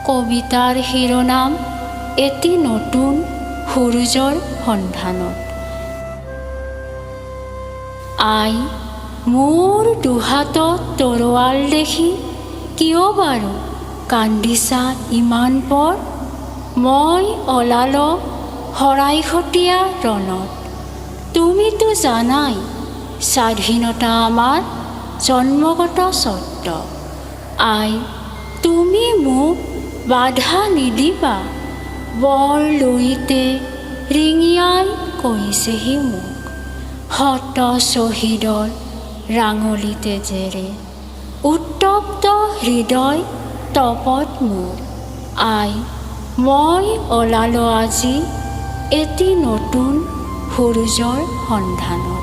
কবিতাৰ শিৰোনাম এটি নতুন সূৰুজৰ সন্ধানত। আই, মোৰ দুহাতত তৰোৱাল দেখি কিয় বাৰু কান্দিছা ইমান পৰ? মই ওলাল শৰাইঘটীয়া ৰণত। তুমিতো জানাই স্বাধীনতা আমাৰ জন্মগত স্বত্ব। আই, তুমি মোক বাধা নিদিবা, বৰ লুইতে ৰিঙিয়াই কৈছেহি মোক। শত শ্বহীদৰ ৰাঙলী তেজেৰে উত্তপ্ত হৃদয় তপত মোৰ। আই, মই ওলালো আজি এটি নতুন সূৰুজৰ সন্ধানত।